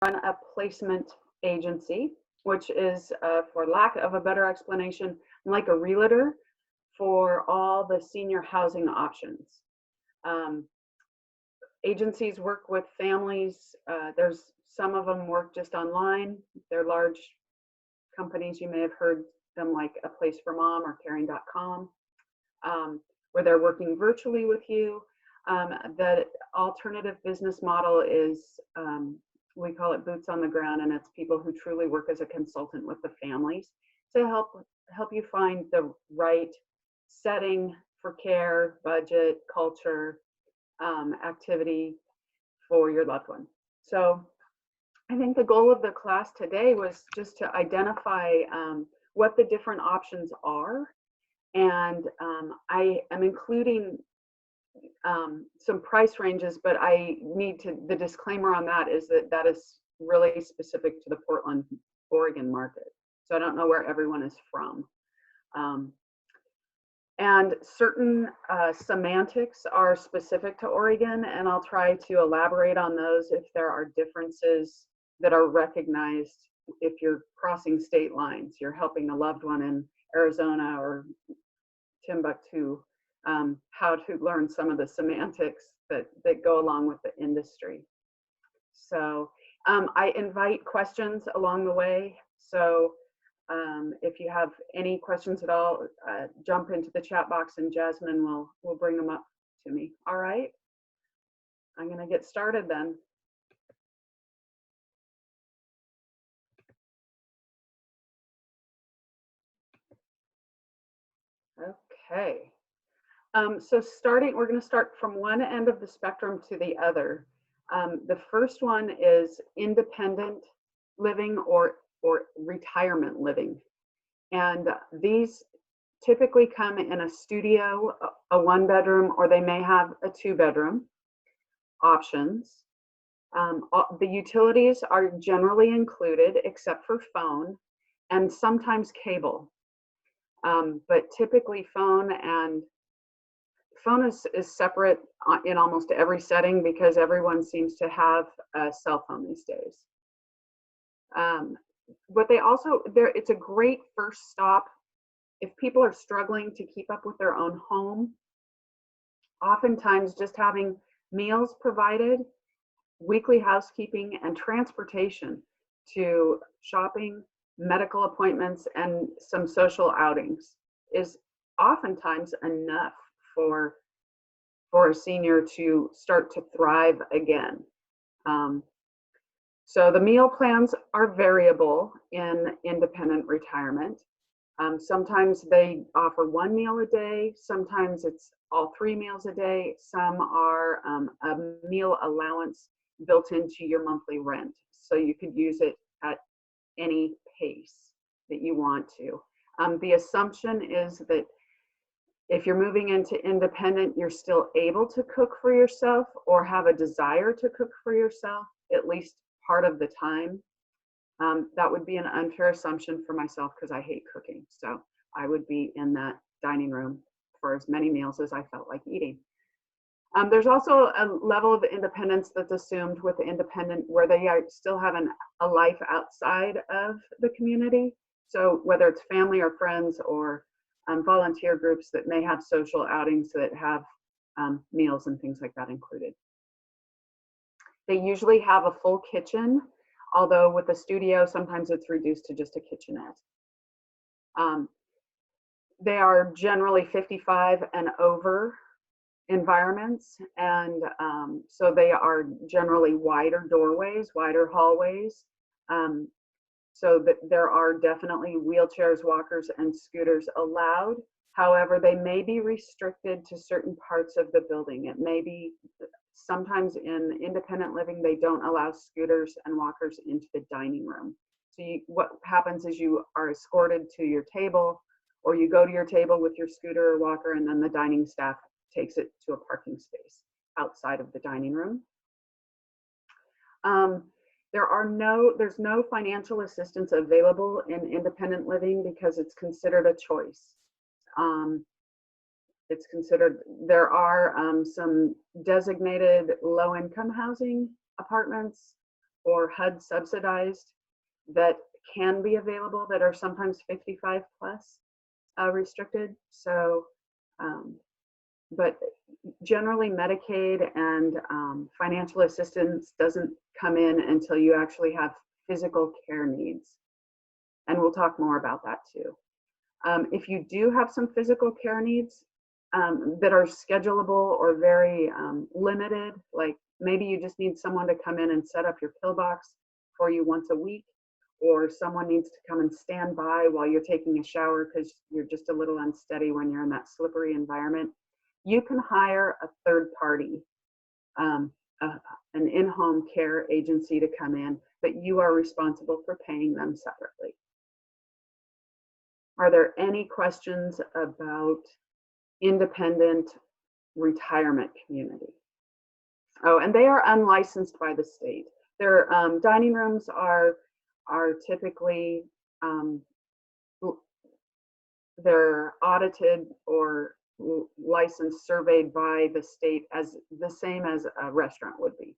run a placement agency, which is, for lack of a better explanation, like a realtor for all the senior housing options. Um, Agencies work with families. There's some of them work just online. They're large companies. You may have heard them, like A Place for Mom or caring.com, where they're working virtually with you. The alternative business model is, we call it boots on the ground, and it's people who truly work as a consultant with the families to help you find the right setting for care, budget, culture, activity for your loved one. So I think the goal of the class today was just to identify what the different options are. And I am including some price ranges, but I need to, the disclaimer on that is that that is really specific to the Portland, Oregon market. So I don't know where everyone is from. And certain semantics are specific to Oregon, and I'll try to elaborate on those if there are differences that are recognized if you're crossing state lines, you're helping a loved one in Arizona or Timbuktu, how to learn some of the semantics that go along with the industry. So I invite questions along the way. So if you have any questions at all, jump into the chat box and Jasmine will bring them up to me. All right, I'm going to get started then. Okay. So we're going to start from one end of the spectrum to the other. The first one is independent living or retirement living. And these typically come in a studio, a 1-bedroom, or they may have a 2-bedroom options. The utilities are generally included except for phone and sometimes cable. But typically phone is separate in almost every setting because everyone seems to have a cell phone these days. But it's a great first stop if people are struggling to keep up with their own home. Oftentimes just having meals provided, weekly housekeeping, and transportation to shopping, medical appointments, and some social outings is oftentimes enough for a senior to start to thrive again. So the meal plans are variable in independent retirement. Sometimes they offer 1 meal a day. Sometimes it's all 3 meals a day. Some are a meal allowance built into your monthly rent. So you could use it at any pace that you want to. The assumption is that if you're moving into independent, you're still able to cook for yourself or have a desire to cook for yourself, at least part of the time. That would be an unfair assumption for myself because I hate cooking. So I would be in that dining room for as many meals as I felt like eating. There's also a level of independence that's assumed with the independent where they still have a life outside of the community. So whether it's family or friends or volunteer groups that may have social outings that have meals and things like that included. They usually have a full kitchen, although with the studio, sometimes it's reduced to just a kitchenette. They are generally 55 and over environments, and so they are generally wider doorways, wider hallways, so that there are definitely wheelchairs, walkers, and scooters allowed. However, they may be restricted to certain parts of the building. It may be sometimes in independent living, they don't allow scooters and walkers into the dining room. So what happens is you are escorted to your table, or you go to your table with your scooter or walker, and then the dining staff takes it to a parking space outside of the dining room. There's no financial assistance available in independent living because it's considered a choice. There are some designated low-income housing apartments or HUD subsidized that can be available that are sometimes 55 plus restricted. So, but generally Medicaid and financial assistance doesn't come in until you actually have physical care needs. And we'll talk more about that too. If you do have some physical care needs that are schedulable or very limited, like maybe you just need someone to come in and set up your pillbox for you once a week, or someone needs to come and stand by while you're taking a shower because you're just a little unsteady when you're in that slippery environment, you can hire a third party, an in-home care agency to come in, but you are responsible for paying them separately. Are there any questions about independent retirement community? Oh, and they are unlicensed by the state. Their dining rooms are typically, they're audited or licensed, surveyed by the state as the same as a restaurant would be.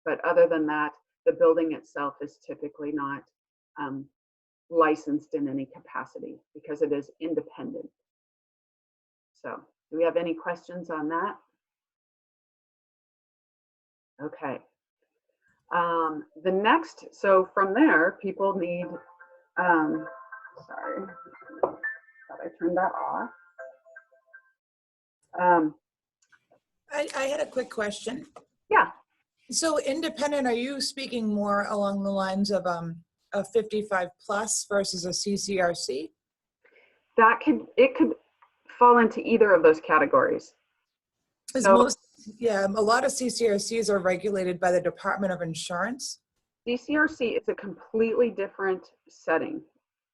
But other than that, the building itself is typically not licensed in any capacity because it is independent. So do we have any questions on that? Okay. The next, so from there, people need, sorry, thought I turned that off. I had a quick question. Yeah. So independent, are you speaking more along the lines of a 55 plus versus a CCRC? It could fall into either of those categories. So, a lot of CCRCs are regulated by the Department of Insurance. CCRC is a completely different setting.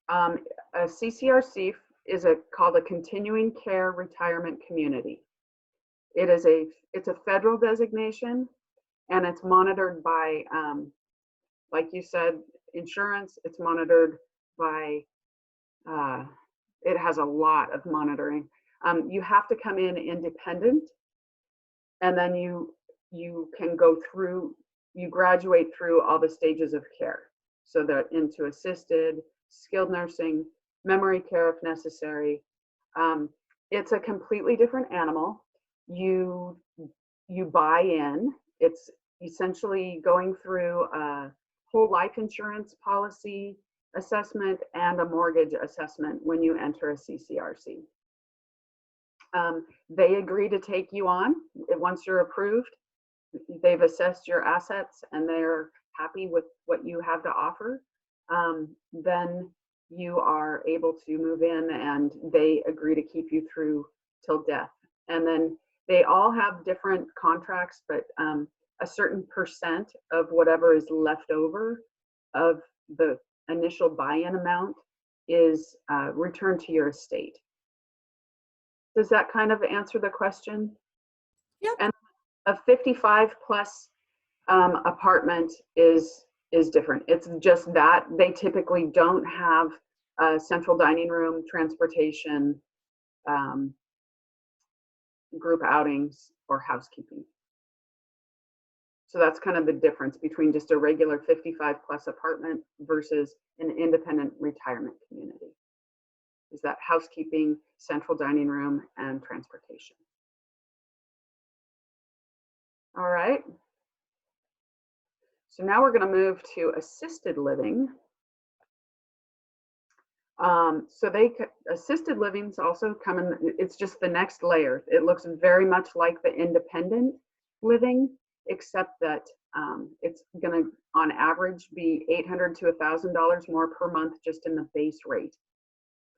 A CCRC is called a continuing care retirement community. It's a federal designation, and it's monitored by, like you said, insurance. It's monitored by, it has a lot of monitoring. You have to come in independent, and then you can go through, you graduate through all the stages of care. So that into assisted, skilled nursing, memory care if necessary. It's a completely different animal. You buy in. It's essentially going through a whole life insurance policy assessment and a mortgage assessment when you enter a CCRC. They agree to take you on once you're approved. They've assessed your assets and they're happy with what you have to offer. Then you are able to move in and they agree to keep you through till death. And then they all have different contracts, but a certain percent of whatever is left over of the initial buy-in amount is returned to your estate. Does that kind of answer the question? Yep. And a 55 plus apartment is different. It's just that they typically don't have a central dining room, transportation, group outings, or housekeeping. So that's kind of the difference between just a regular 55 plus apartment versus an independent retirement community. Is that housekeeping, central dining room, and transportation. All right. So now we're going to move to assisted living. Assisted livings also come in, it's just the next layer. It looks very much like the independent living, except that it's going to, on average, be $800 to $1,000 more per month just in the base rate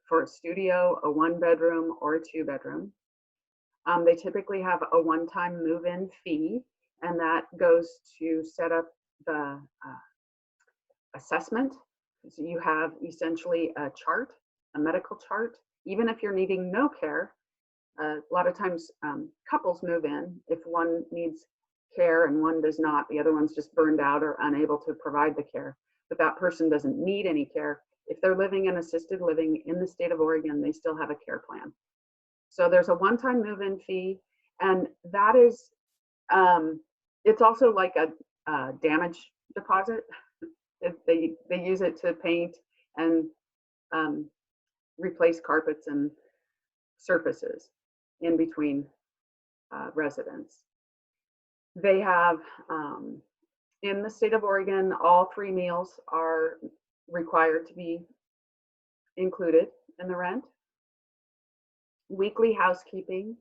for a studio, a 1-bedroom, or a 2-bedroom. They typically have a one-time move-in fee, and that goes to set up the assessment. So you have essentially a chart, a medical chart. Even if you're needing no care, a lot of times couples move in. If one needs care and one does not, the other one's just burned out or unable to provide the care. But that person doesn't need any care. If they're living in assisted living in the state of Oregon, they still have a care plan. So there's a one-time move-in fee, and that is, it's also like a damage deposit. They use it to paint and replace carpets and surfaces in between residents. They have, in the state of Oregon, all 3 meals are required to be included in the rent. Weekly housekeeping,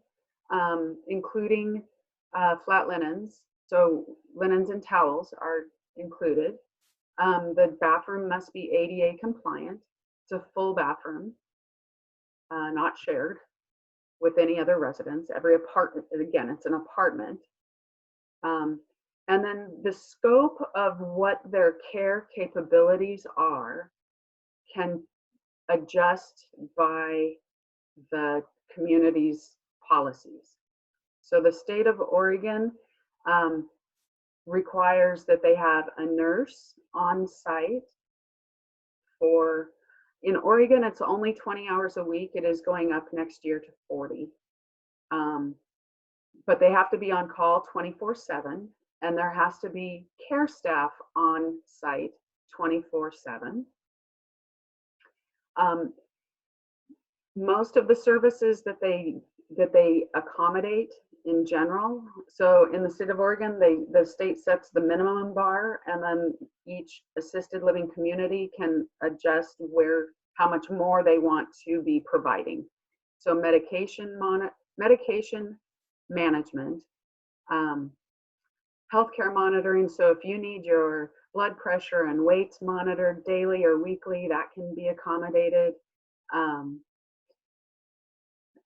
including flat linens, so linens and towels are included. The bathroom must be ADA compliant. It's a full bathroom, not shared with any other residents. Every apartment, again, it's an apartment. And then the scope of what their care capabilities are can adjust by the community's policies. So the state of Oregon requires that they have a nurse on site for, in Oregon, it's only 20 hours a week. It is going up next year to 40. But they have to be on call 24/7, and there has to be care staff on site 24/7. Most of the services that they accommodate in general. So in the state of Oregon, the state sets the minimum bar, and then each assisted living community can adjust how much more they want to be providing. So medication management, healthcare monitoring. So if you need your blood pressure and weights monitored daily or weekly, that can be accommodated.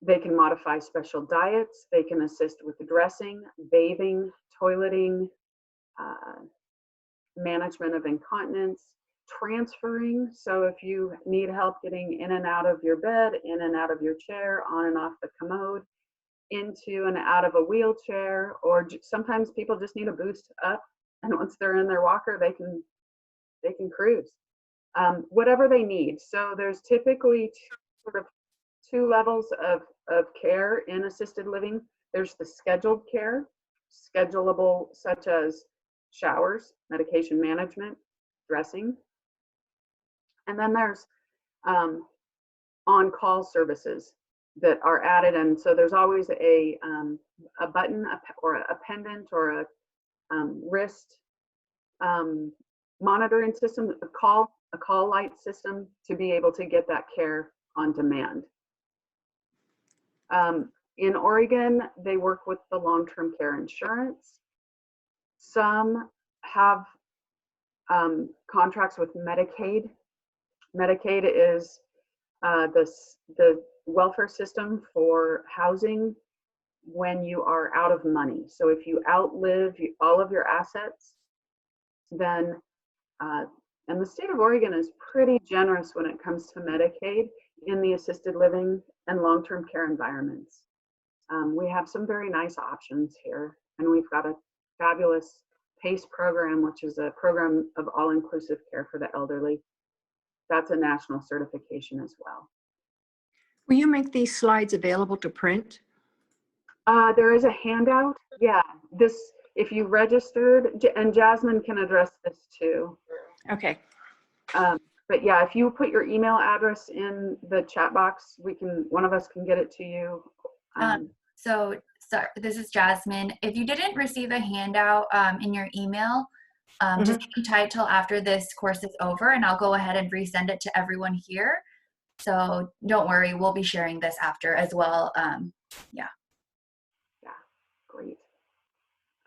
They can modify special diets. They can assist with dressing, bathing, toileting, management of incontinence, transferring. So if you need help getting in and out of your bed, in and out of your chair, on and off the commode, into and out of a wheelchair, or sometimes people just need a boost up, and once they're in their walker, they can cruise. Whatever they need. So there's typically sort of 2 levels of care in assisted living. There's the scheduled care, schedulable, such as showers, medication management, dressing. And then there's on-call services that are added. And so there's always a button or a pendant or a wrist monitoring system, a call light system to be able to get that care on demand. In Oregon, they work with the long-term care insurance. Some have contracts with Medicaid. Medicaid is the welfare system for housing when you are out of money. So if you outlive all of your assets, then, and the state of Oregon is pretty generous when it comes to Medicaid in the assisted living and long-term care environments. We have some very nice options here, and we've got a fabulous PACE program, which is a program of all-inclusive care for the elderly. That's a national certification as well. Will you make these slides available to print? There is a handout. Yeah, if you registered, and Jasmine can address this too. Okay. But yeah, if you put your email address in the chat box, one of us can get it to you. So this is Jasmine. If you didn't receive a handout in your email, just hang tight till after this course is over, and I'll go ahead and resend it to everyone here. So don't worry, we'll be sharing this after as well. Yeah. Yeah, great.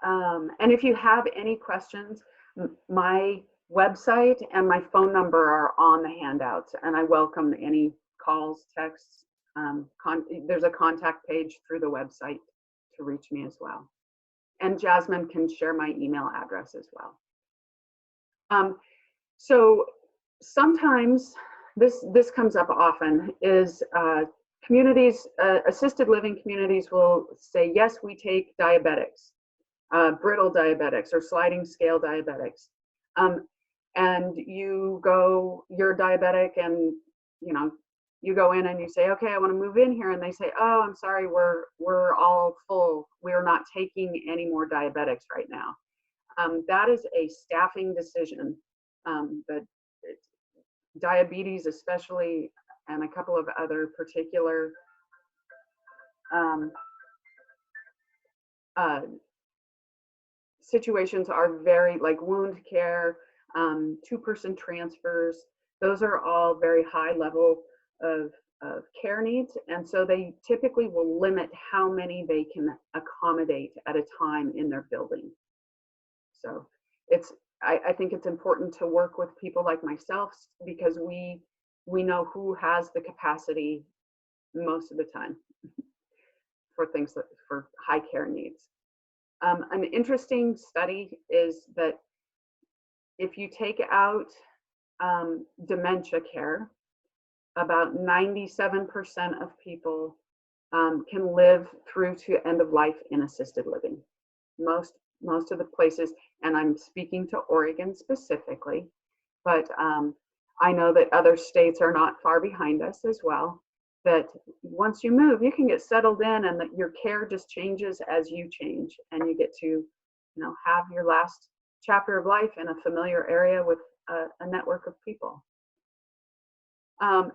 And if you have any questions, my website and my phone number are on the handouts, and I welcome any calls, texts. There's a contact page through the website to reach me as well. And Jasmine can share my email address as well. So sometimes this comes up often is communities, assisted living communities will say, yes, we take diabetics, brittle diabetics or sliding scale diabetics. And you're diabetic, and you go in and you say, okay, I want to move in here, and they say, oh, I'm sorry, we're all full. We're not taking any more diabetics right now. That is a staffing decision. Diabetes especially, and a couple of other particular situations are very, like wound care, two-person transfers. Those are all very high level of care needs, and so they typically will limit how many they can accommodate at a time in their building. So I think it's important to work with people like myself, because we know who has the capacity most of the time for things that, for high care needs. An interesting study is that if you take out dementia care, about 97% of people can live through to end of life in assisted living. Most of the places, and I'm speaking to Oregon specifically, but I know that other states are not far behind us as well, that once you move, you can get settled in, and that your care just changes as you change, and you get to, have your last chapter of life in a familiar area with a network of people. All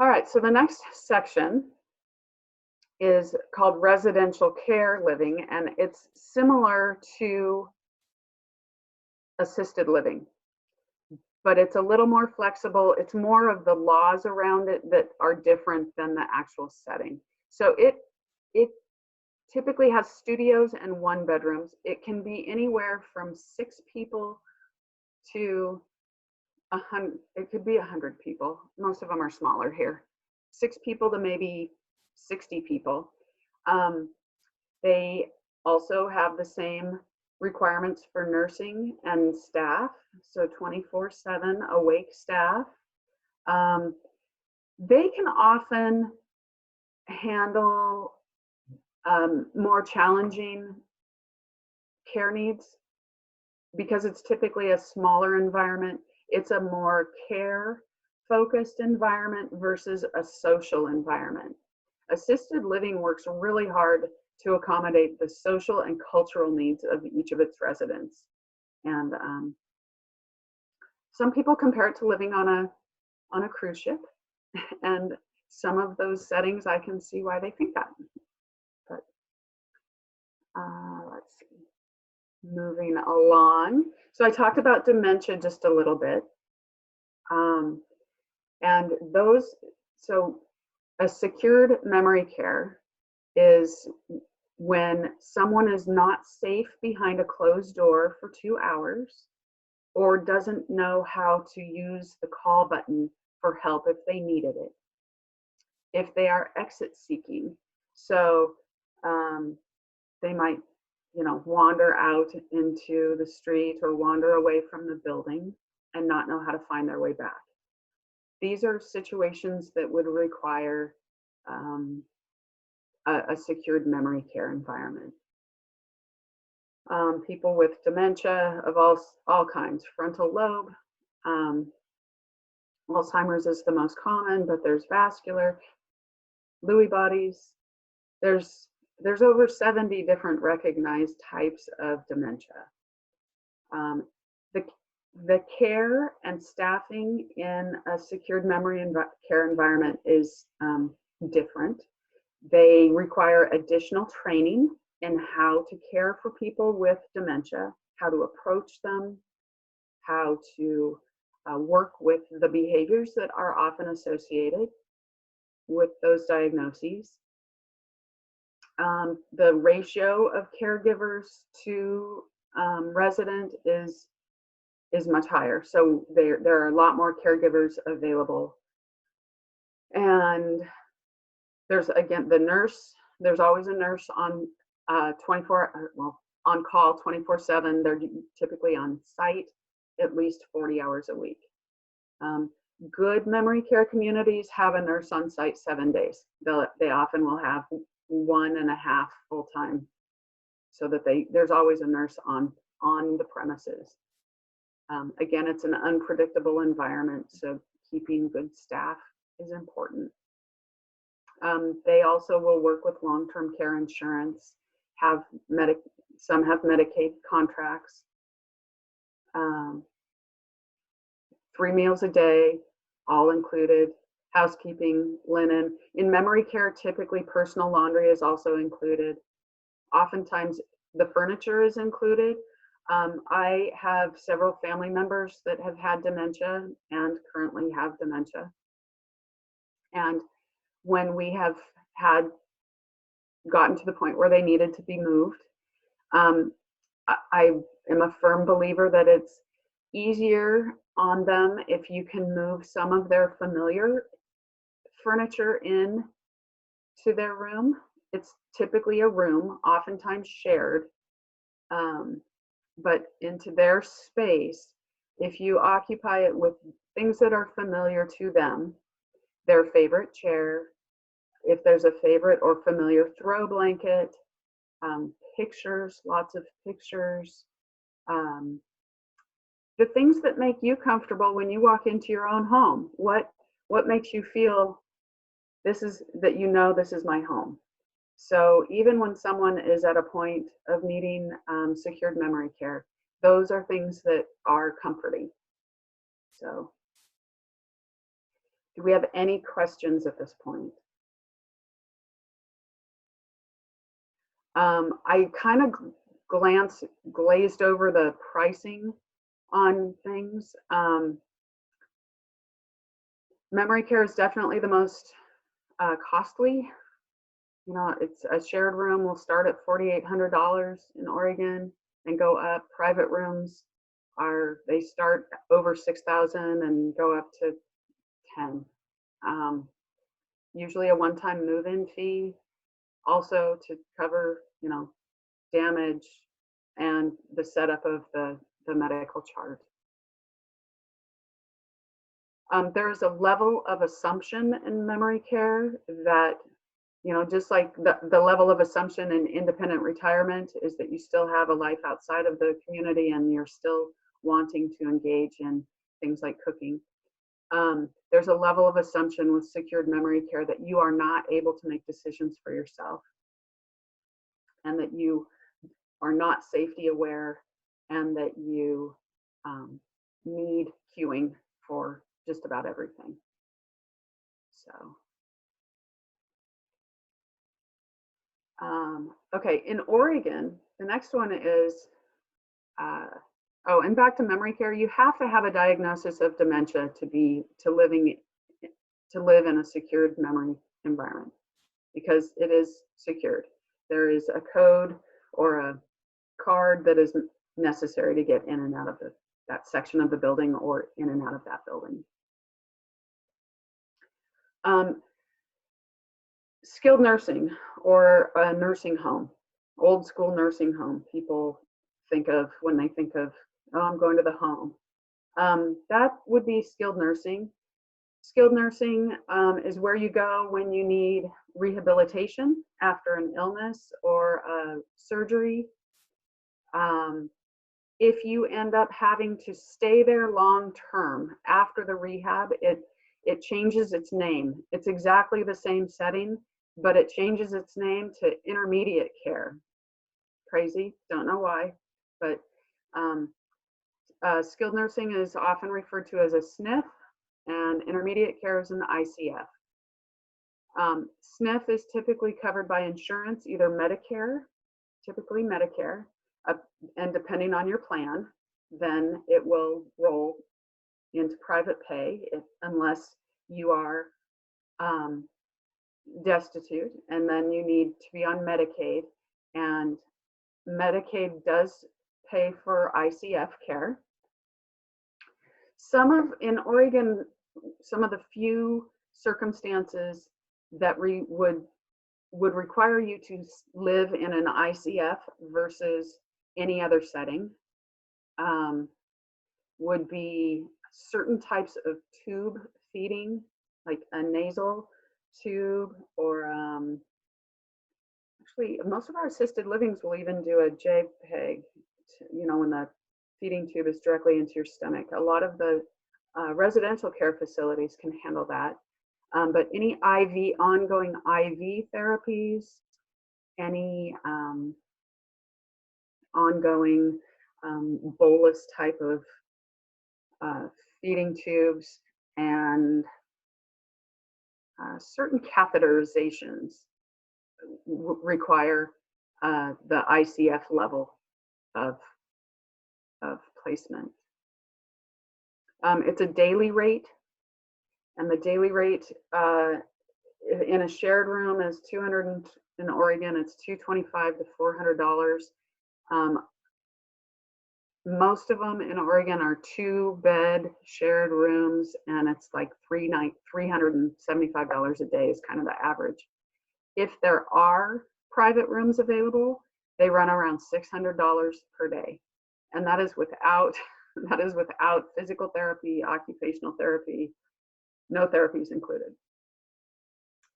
right, so the next section is called residential care living, and it's similar to assisted living, but it's a little more flexible. It's more of the laws around it that are different than the actual setting. So it typically has studios and 1-bedrooms. It can be anywhere from 6 people to 100. It could be 100 people. Most of them are smaller here. 6 people to maybe 60 people. They also have the same requirements for nursing and staff, so 24/7 awake staff. They can often handle more challenging care needs because it's typically a smaller environment. It's a more care-focused environment versus a social environment. Assisted living works really hard to accommodate the social and cultural needs of each of its residents. And some people compare it to living on a cruise ship. And some of those settings, I can see why they think that. But let's see, moving along. So I talked about dementia just a little bit. And so a secured memory care is when someone is not safe behind a closed door for 2 hours, or doesn't know how to use the call button for help if they needed it. If they are exit seeking, so they might, wander out into the street or wander away from the building and not know how to find their way back. These are situations that would require a secured memory care environment. People with dementia of all kinds, frontal lobe, Alzheimer's is the most common, but there's vascular, Lewy bodies. There's over 70 different recognized types of dementia. The care and staffing in a secured memory care environment is different. They require additional training in how to care for people with dementia, how to approach them, how to work with the behaviors that are often associated with those diagnoses. The ratio of caregivers to resident is much higher. So there are a lot more caregivers available. And there's, again, the nurse, there's always a nurse on on call 24/7. They're typically on site at least 40 hours a week. Good memory care communities have a nurse on site 7 days. They often will have 1.5 full-time, so that there's always a nurse on the premises. Again, it's an unpredictable environment, so keeping good staff is important. They also will work with long-term care insurance, have Some have Medicaid contracts. 3 meals a day, all included. Housekeeping, linen. In memory care, typically personal laundry is also included. Oftentimes the furniture is included. I have several family members that have had dementia and currently have dementia. And when we have gotten to the point where they needed to be moved, I am a firm believer that it's easier on them if you can move some of their familiar furniture in to their room. It's typically a room, oftentimes shared, but into their space. If you occupy it with things that are familiar to them, their favorite chair, if there's a favorite or familiar throw blanket, pictures, lots of pictures, the things that make you comfortable when you walk into your own home. What makes you feel this is my home? So even when someone is at a point of needing secured memory care, those are things that are comforting. So do we have any questions at this point? I kind of glazed over the pricing on things. Memory care is definitely the most costly. You know, it's a shared room will start at $4,800 in Oregon and go up. Private rooms they start over $6,000 and go up to $10,000. Usually a one-time move-in fee, also to cover, you know, damage and the setup of the medical chart. There is a level of assumption in memory care that, you know, just like the level of assumption in independent retirement is that you still have a life outside of the community and you're still wanting to engage in things like cooking. There's a level of assumption with secured memory care that you are not able to make decisions for yourself and that you are not safety aware and that you need queuing for just about everything. So, okay, in Oregon, the next one is, and back to memory care, you have to have a diagnosis of dementia to live in a secured memory environment because it is secured. There is a code or a card that is necessary to get in and out of that section of the building or in and out of that building. Skilled nursing or a nursing home, old school nursing home, people think of when they think of, oh, I'm going to the home. That would be skilled nursing. Skilled nursing is where you go when you need rehabilitation after an illness or a surgery. If you end up having to stay there long term after the rehab, it changes its name. It's exactly the same setting, but it changes its name to intermediate care. Crazy, don't know why, but skilled nursing is often referred to as a SNF, and intermediate care is an ICF. SNF is typically covered by insurance, either Medicare, typically Medicare, and depending on your plan, then it will roll into private pay unless you are destitute, and then you need to be on Medicaid, and Medicaid does pay for ICF care. In Oregon, some of the few circumstances that would require you to live in an ICF versus any other setting would be certain types of tube feeding, like a nasal tube, or actually most of our assisted livings will even do a JPEG, you know, when the feeding tube is directly into your stomach. A lot of the residential care facilities can handle that. But any ongoing IV therapies, any ongoing bolus type of feeding tubes, and certain catheterizations require the ICF level of placement. It's a daily rate, and the daily rate in a shared room is in Oregon, it's $225 to $400. Most of them in Oregon are 2-bed shared rooms, and it's like $375 a day is kind of the average. If there are private rooms available, they run around $600 per day, and that is without physical therapy, occupational therapy, no therapies included.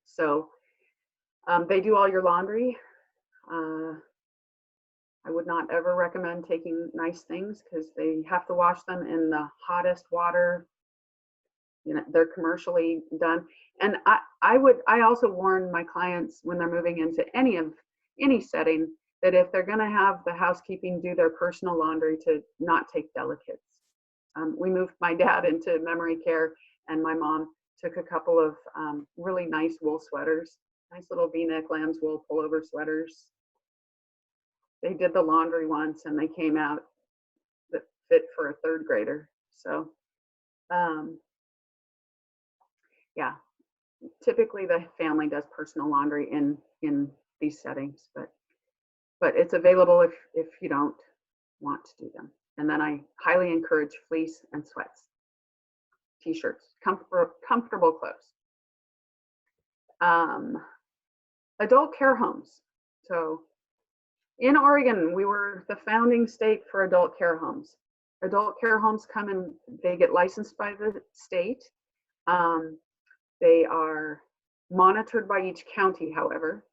So they do all your laundry. I would not ever recommend taking nice things because they have to wash them in the hottest water. You know, they're commercially done. And I also warn my clients when they're moving into any setting that if they're going to have the housekeeping do their personal laundry, to not take delicates. We moved my dad into memory care, and my mom took a couple of really nice wool sweaters, nice little V-neck lamb's wool pullover sweaters. They did the laundry once and they came out that fit for a 3rd grader. So yeah, typically the family does personal laundry in these settings, but it's available if you don't want to do them. And then I highly encourage fleece and sweats, t-shirts, comfortable clothes. Adult care homes. So in Oregon, we were the founding state for adult care homes. Adult care homes come in, they get licensed by the state. They are monitored by each county, however.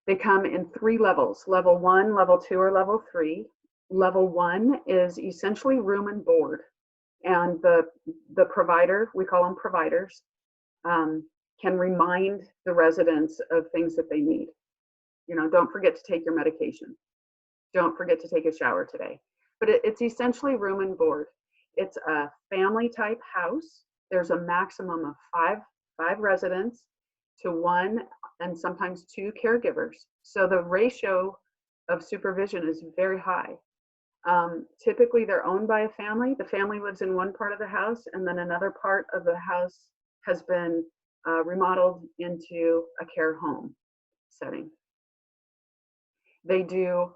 They come in 3 levels, level 1, level 2, or level 3. Level 1 is essentially room and board. And the provider, we call them providers, can remind the residents of things that they need. You know, don't forget to take your medication. Don't forget to take a shower today. But it's essentially room and board. It's a family type house. There's a maximum of five residents to 1 and sometimes 2 caregivers. So the ratio of supervision is very high. Typically they're owned by a family. The family lives in one part of the house, and then another part of the house has been remodeled into a care home setting. They do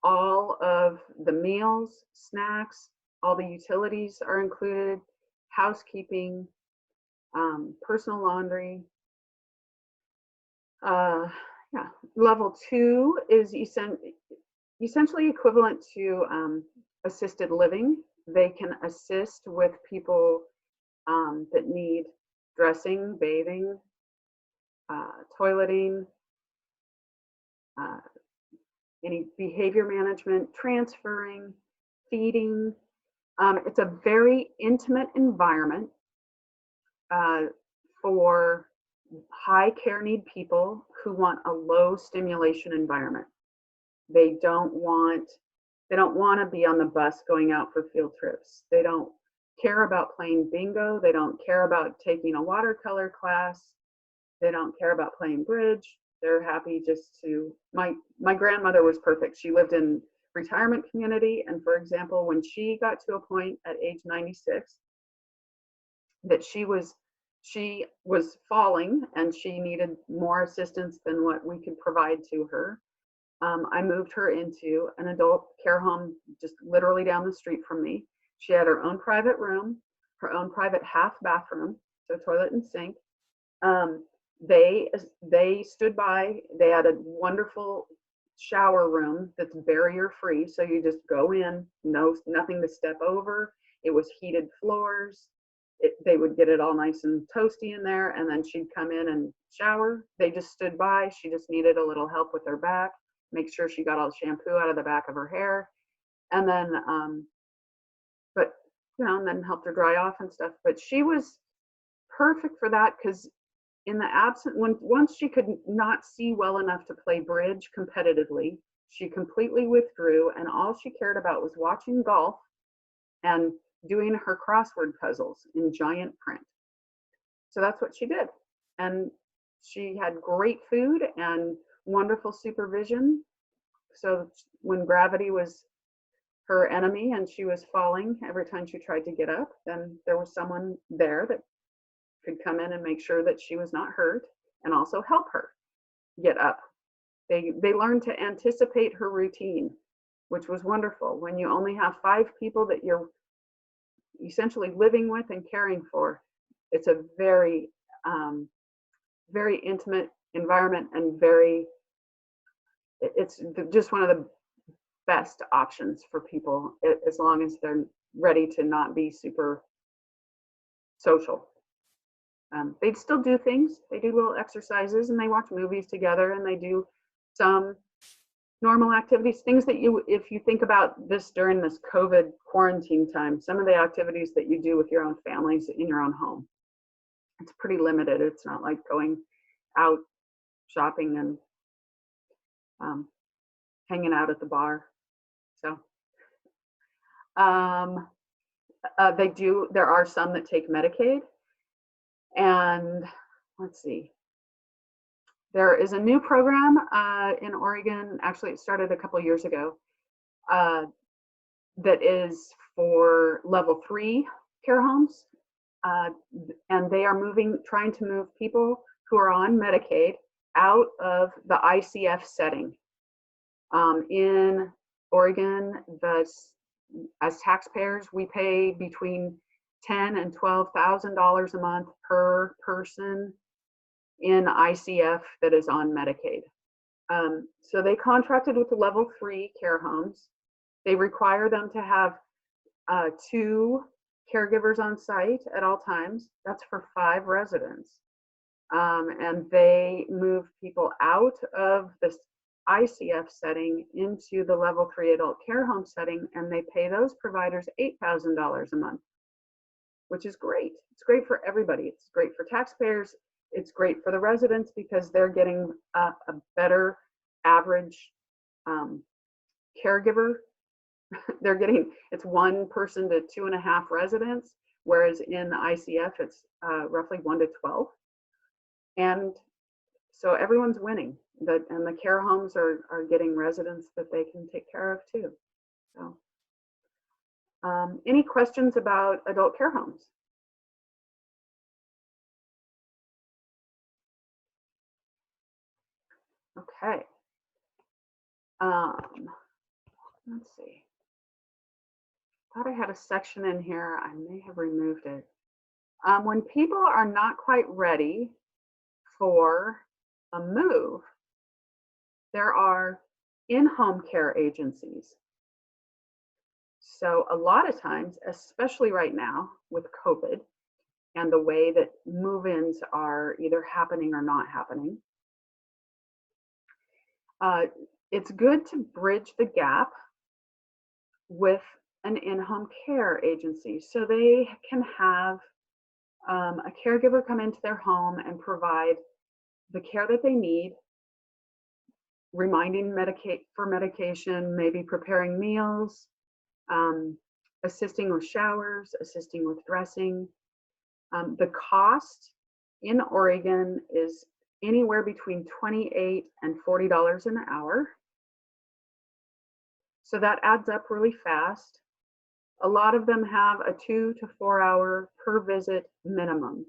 all of the meals, snacks, all the utilities are included, housekeeping, personal laundry. Yeah, level 2 is essentially equivalent to assisted living. They can assist with people that need dressing, bathing, toileting, any behavior management, transferring, feeding. It's a very intimate environment for high care need people who want a low stimulation environment. They don't want to be on the bus going out for field trips. They don't care about playing bingo. They don't care about taking a watercolor class. They don't care about playing bridge. They're happy just to, my grandmother was perfect. She lived in retirement community. And for example, when she got to a point at age 96 that she was falling and she needed more assistance than what we could provide to her, I moved her into an adult care home just literally down the street from me. She had her own private room, her own private half bathroom, so toilet and sink. They stood by. They had a wonderful shower room that's barrier free, so you just go in, nothing to step over. It was heated floors. They would get it all nice and toasty in there, and then she'd come in and shower. They just stood by. She just needed a little help with her back, make sure she got all the shampoo out of the back of her hair, and then and then helped her dry off and stuff. But she was perfect for that, because in the once she could not see well enough to play bridge competitively, she completely withdrew, and all she cared about was watching golf and doing her crossword puzzles in giant print. So that's what she did. And she had great food and wonderful supervision. So when gravity was her enemy and she was falling every time she tried to get up, then there was someone there that could come in and make sure that she was not hurt and also help her get up. They learned to anticipate her routine, which was wonderful. When you only have 5 people that you're essentially living with and caring for, it's a very, very intimate environment, and it's just one of the best options for people, as long as they're ready to not be super social. They still do things. They do little exercises, and they watch movies together, and they do some normal activities, things that if you think about this during this COVID quarantine time, some of the activities that you do with your own families in your own home, it's pretty limited. It's not like going out shopping and hanging out at the bar. So there are some that take Medicaid. And let's see, there is a new program in Oregon. Actually, it started a couple years ago, that is for level 3 care homes. And they are trying to move people who are on Medicaid out of the ICF setting. In Oregon, as taxpayers, we pay between $10,000 and $12,000 a month per person in ICF that is on Medicaid. So they contracted with the level 3 care homes. They require them to have 2 caregivers on site at all times. That's for 5 residents. And they move people out of this ICF setting into the level 3 adult care home setting, and they pay those providers $8,000 a month, which is great. It's great for everybody. It's great for taxpayers. It's great for the residents because they're getting a better average caregiver. It's 1 person to 2.5 residents, whereas in the ICF, it's roughly 1 to 12. And so everyone's winning. And the care homes are getting residents that they can take care of too. So, any questions about adult care homes? Okay. Let's see. Thought I had a section in here. I may have removed it. When people are not quite ready for a move, there are in-home care agencies. So a lot of times, especially right now with COVID and the way that move-ins are either happening or not happening, it's good to bridge the gap with an in-home care agency. So they can have a caregiver come into their home and provide the care that they need, reminding for medication, maybe preparing meals, assisting with showers, assisting with dressing. The cost in Oregon is anywhere between $28 and $40 an hour. So that adds up really fast. A lot of them have a 2 to 4 hour per visit minimum.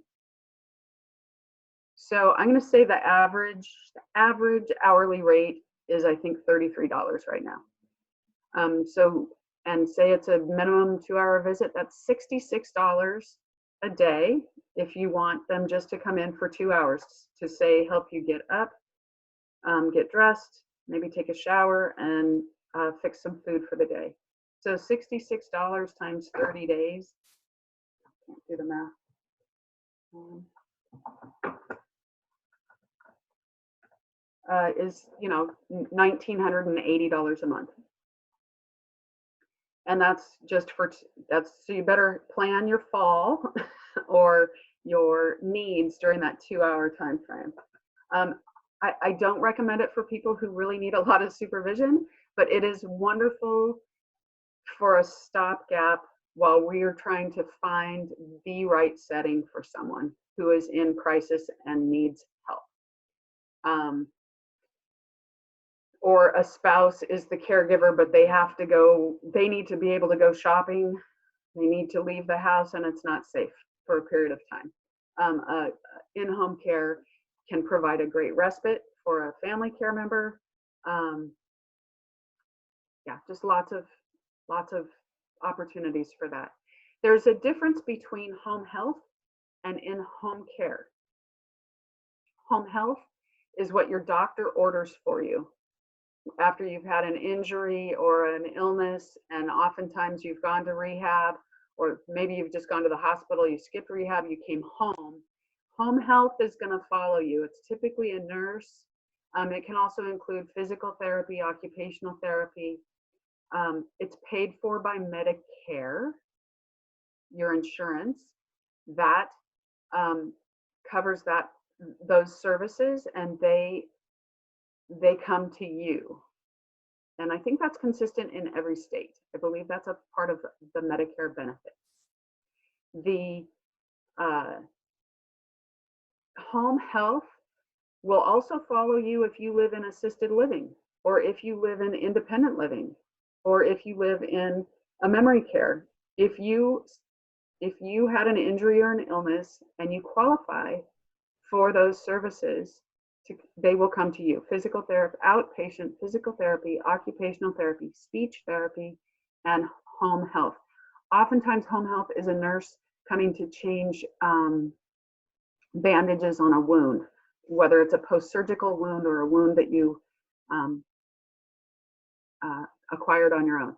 So I'm going to say the average hourly rate is, I think, $33 right now. And say it's a minimum 2 hour visit, that's $66 a day if you want them just to come in for 2 hours to say, help you get up, get dressed, maybe take a shower, and fix some food for the day. So $66 times 30 days, I can't do the math. Is, $1,980 a month. And that's just so you better plan your fall or your needs during that 2 hour time frame. I don't recommend it for people who really need a lot of supervision, but it is wonderful for a stopgap while we're trying to find the right setting for someone who is in crisis and needs help. Or a spouse is the caregiver, but they need to be able to go shopping. They need to leave the house and it's not safe for a period of time. In-home care can provide a great respite for a family care member. Yeah, just lots of opportunities for that. There's a difference between home health and in-home care. Home health is what your doctor orders for you after you've had an injury or an illness, and oftentimes you've gone to rehab, or maybe you've just gone to the hospital, you skipped rehab, you came home. Home health is going to follow you. It's typically a nurse. It can also include physical therapy, occupational therapy. It's paid for by Medicare, your insurance. That covers those services, and they come to you. And I think that's consistent in every state. I believe that's a part of the Medicare benefits. The home health will also follow you if you live in assisted living, or if you live in independent living, or if you live in a memory care. If you had an injury or an illness and you qualify for those services, they will come to you. Physical therapy, outpatient physical therapy, occupational therapy, speech therapy, and home health. Oftentimes home health is a nurse coming to change bandages on a wound, whether it's a post-surgical wound or a wound that you acquired on your own.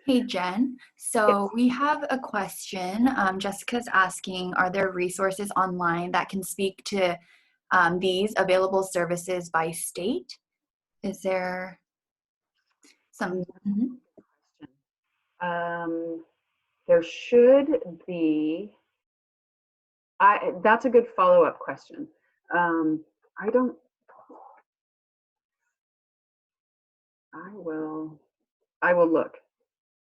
Hey, Jen. So Yes. we have a question. Jessica's asking, are there resources online that can speak to these available services by state? Is there some? There should be. That's a good follow-up question. I will look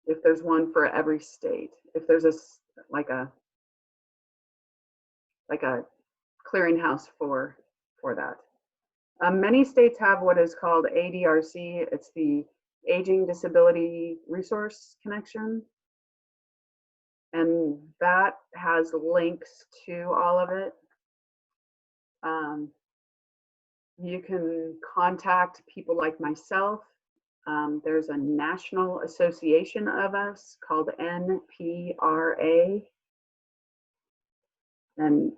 if there's one for every state. If there's like a clearinghouse for that. Many states have what is called ADRC. It's the Aging Disability Resource Connection. And that has links to all of it. You can contact people like myself. There's a national association of us called NPRA. And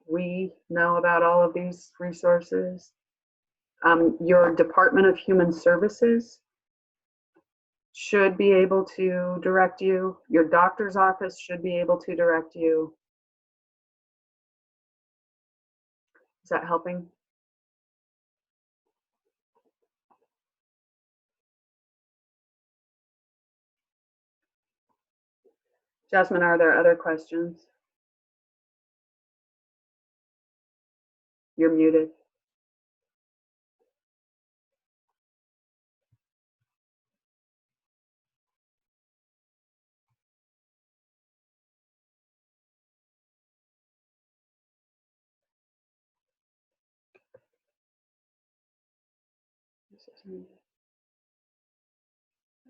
we know about all of these resources. Your Department of Human Services should be able to direct you. Your doctor's office should be able to direct you. Is that helping? Jasmine, are there other questions? You're muted.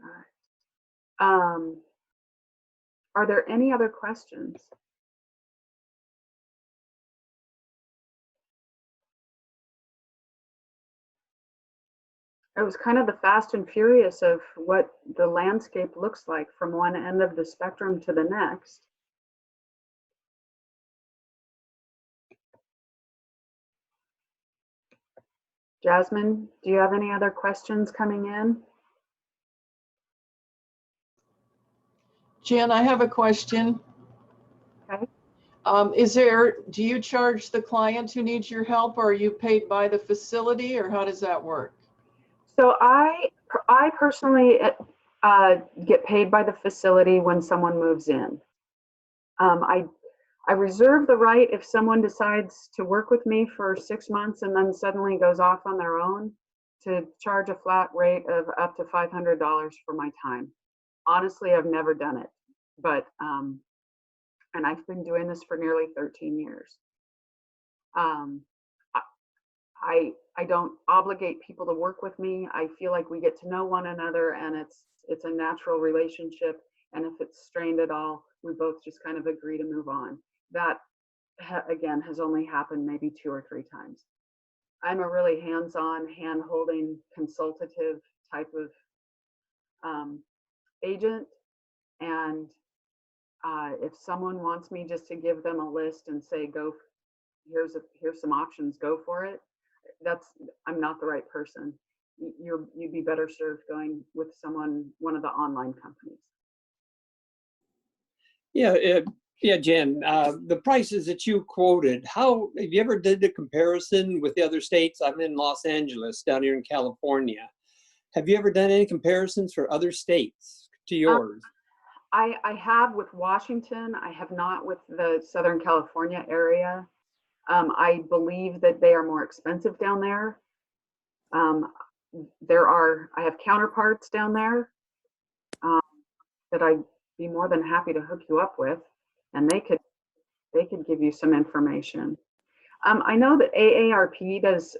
All right. Are there any other questions? It was kind of the fast and furious of what the landscape looks like from one end of the spectrum to the next. Jasmine, do you have any other questions coming in? Jen, I have a question. Okay. Do you charge the client who needs your help, or are you paid by the facility, or how does that work? So I personally get paid by the facility when someone moves in. I reserve the right if someone decides to work with me for 6 months and then suddenly goes off on their own to charge a flat rate of up to $500 for my time. Honestly, I've never done it, but and I've been doing this for nearly 13 years. Um, I don't obligate people to work with me. I feel like we get to know one another, and it's a natural relationship. And if it's strained at all, we both just kind of agree to move on. That again has only happened maybe 2 or 3 times. I'm a really hands-on, hand-holding, consultative type of agent, and if someone wants me just to give them a list and say, go, here's some options, go for it, I'm not the right person. You'd be better served going with one of the online companies. Yeah, Jen, the prices that you quoted, have you ever did a comparison with the other states? I'm in Los Angeles, down here in California. Have you ever done any comparisons for other states to yours? I have with Washington. I have not with the Southern California area. I believe that they are more expensive down there. I have counterparts down there that I'd be more than happy to hook you up with, and they could give you some information. I know that AARP does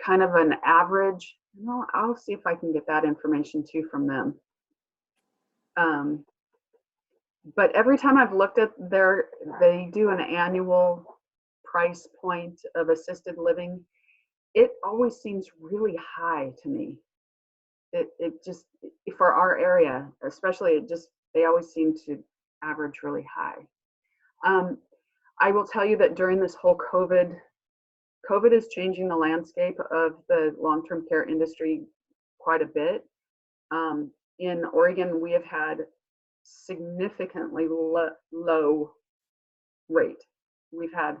kind of an average. No, I'll see if I can get that information too from them. But every time I've looked at they do an annual price point of assisted living. It always seems really high to me. It just, for our area, especially, they always seem to average really high. I will tell you that during this whole COVID is changing the landscape of the long-term care industry quite a bit. In Oregon, we have had significantly low rate. We've had,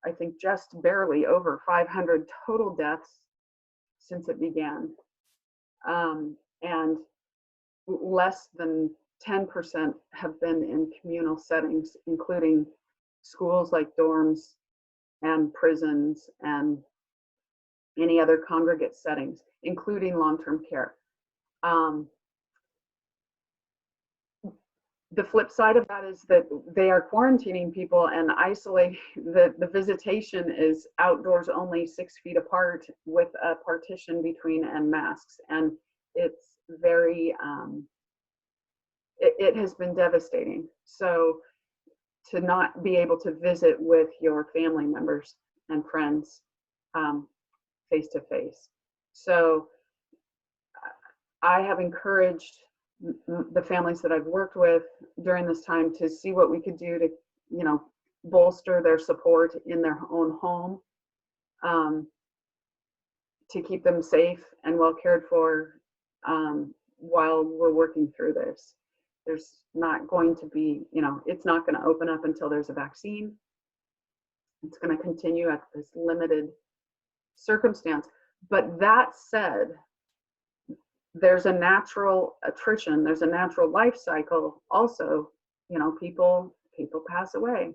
I think, just barely over 500 total deaths since it began. And less than 10% have been in communal settings, including schools like dorms and prisons and any other congregate settings, including long-term care. The flip side of that is that they are quarantining people and isolating. The visitation is outdoors only 6 feet apart with a partition between and masks. And it's very, it has been devastating. So to not be able to visit with your family members and friends face to face. So I have encouraged the families that I've worked with during this time to see what we could do to, bolster their support in their own home, to keep them safe and well cared for while we're working through this. There's not going to be, it's not going to open up until there's a vaccine. It's going to continue at this limited circumstance. But that said, there's a natural attrition, there's a natural life cycle also. People pass away.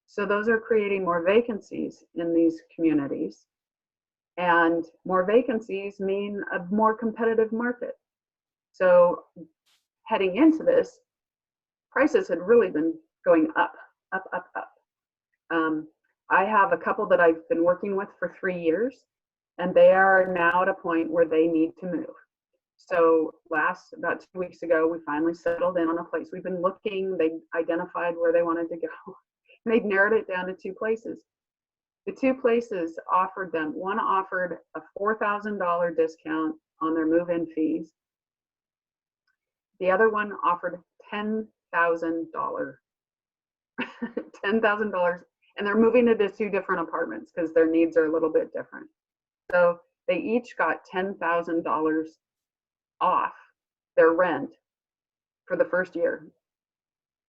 So those are creating more vacancies in these communities. And more vacancies mean a more competitive market. So heading into this, prices had really been going up. I have a couple that I've been working with for 3 years, and they are now at a point where they need to move. So about 2 weeks ago, we finally settled in on a place. We've been looking, they identified where they wanted to go. And they'd narrowed it down to 2 places. The 2 places one offered a $4,000 discount on their move-in fees. The other one offered $10,000. $10,000, and they're moving into 2 different apartments because their needs are a little bit different. So they each got $10,000 off their rent for the first year.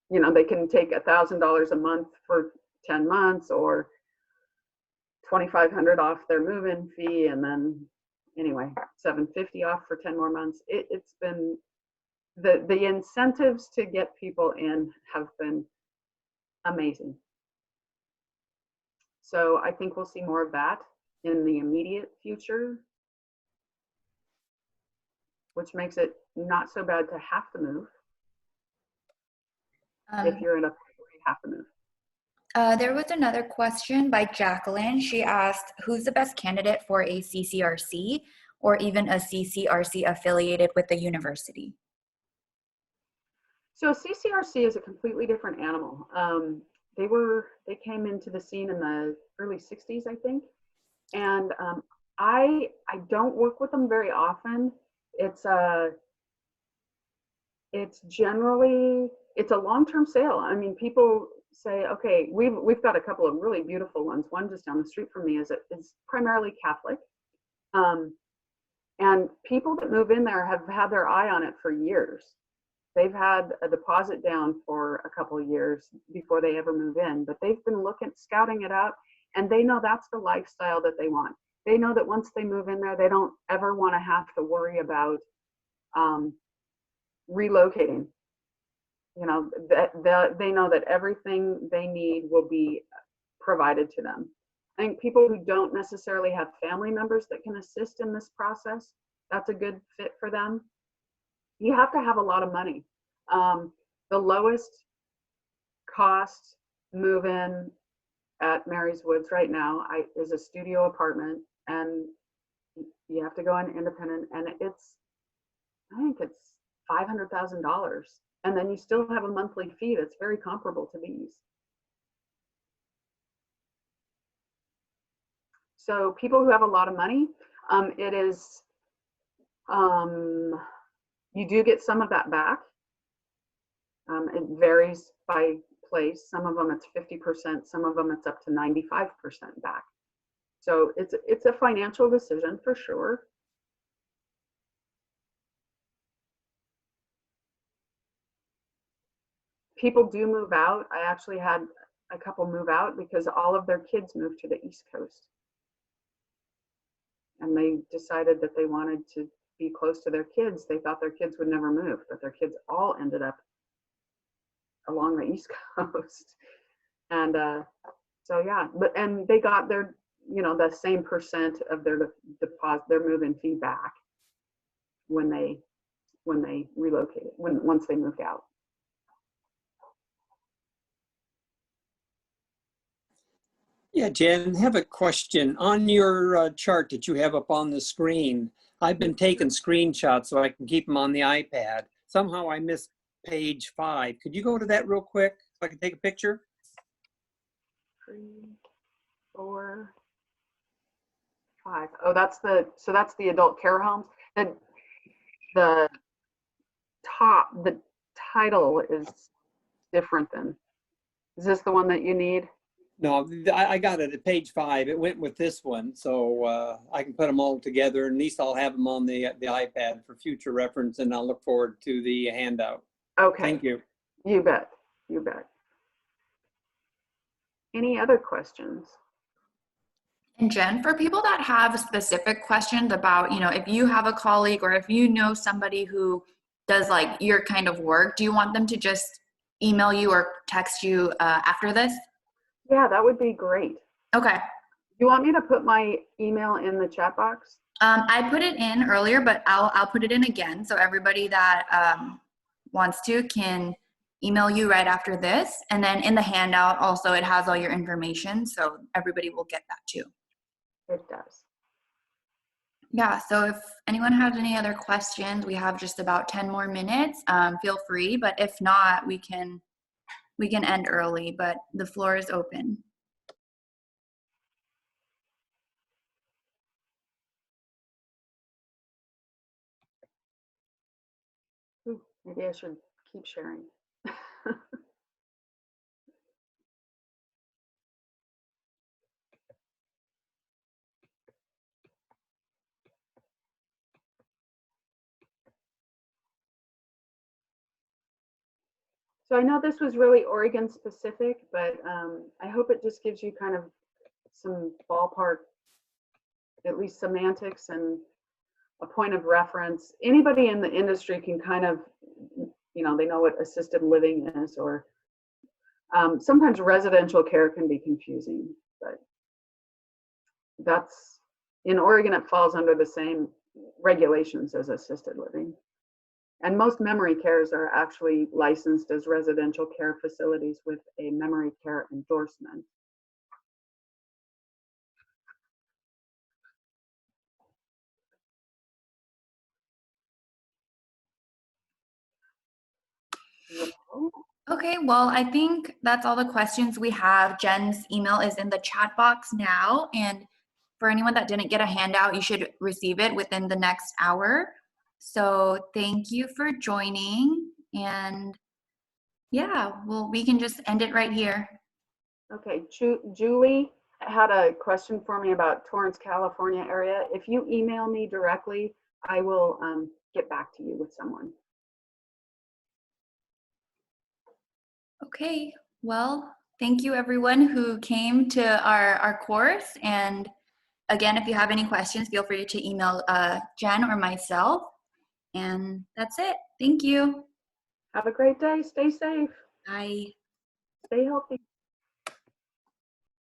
They can take $1,000 a month for 10 months or $2,500 off their move-in fee, and then anyway, $750 off for 10 more months. It's been the incentives to get people in have been amazing. So I think we'll see more of that in the immediate future, which makes it not so bad to have to move if you're in a where you have to move. There was another question by Jacqueline. She asked, who's the best candidate for a CCRC or even a CCRC affiliated with the university? So CCRC is a completely different animal. They came into the scene in the early 60s, I think. And I don't work with them very often. It's generally, it's a long-term sale. I mean, people say, okay, we've got a couple of really beautiful ones. One just down the street from me is primarily Catholic. And people that move in there have had their eye on it for years. They've had a deposit down for a couple of years before they ever move in, but they've been scouting it out, and they know that's the lifestyle that they want. They know that once they move in there, they don't ever want to have to worry about relocating. You know, they know that everything they need will be provided to them. I think people who don't necessarily have family members that can assist in this process, that's a good fit for them. You have to have a lot of money. The lowest cost move-in at Mary's Woods right now is a studio apartment, and you have to go in independent, and I think it's $500,000. And then you still have a monthly fee that's very comparable to these. So people who have a lot of money, you do get some of that back. It varies by place. Some of them it's 50%, some of them it's up to 95% back. So it's a financial decision for sure. People do move out. I actually had a couple move out because all of their kids moved to the East Coast. And they decided that they wanted to be close to their kids. They thought their kids would never move, but their kids all ended up along the East Coast. And so yeah, and they got their, the same percent of their deposit, their move-in fee back when they relocated, once they moved out. Yeah, Jen, I have a question. On your chart that you have up on the screen, I've been taking screenshots so I can keep them on the iPad. Somehow I missed page 5. Could you go to that real quick so I can take a picture? 3, 4, 5. Oh, that's the adult care homes. The title is different than. Is this the one that you need? No, I got it at page 5. It went with this one, so I can put them all together, and at least I'll have them on the iPad for future reference, and I'll look forward to the handout. Okay. Thank you. You bet. You bet. Any other questions? And Jen, for people that have specific questions about, if you have a colleague or if you know somebody who does like your kind of work, do you want them to just email you or text you after this? Yeah, that would be great. Okay. You want me to put my email in the chat box? I put it in earlier, but I'll put it in again. So everybody that wants to can email you right after this. And then in the handout also, it has all your information. So everybody will get that too. It does. Yeah, so if anyone has any other questions, we have just about 10 more minutes. Feel free, but if not, we can end early, but the floor is open. Ooh, maybe I should keep sharing. So I know this was really Oregon specific, but I hope it just gives you kind of some ballpark, at least semantics and a point of reference. Anybody in the industry can kind of, they know what assisted living is, or sometimes residential care can be confusing, but that's, in Oregon, it falls under the same regulations as assisted living. And most memory cares are actually licensed as residential care facilities with a memory care endorsement. Okay, well, I think that's all the questions we have. Jen's email is in the chat box now. And for anyone that didn't get a handout, you should receive it within the next hour. So thank you for joining. And yeah, well, we can just end it right here. Okay, Julie had a question for me about Torrance, California area. If you email me directly, I will get back to you with someone. Okay, well, thank you everyone who came to our course. And again, if you have any questions, feel free to email Jen or myself. And that's it. Thank you. Have a great day. Stay safe. Bye. Stay healthy.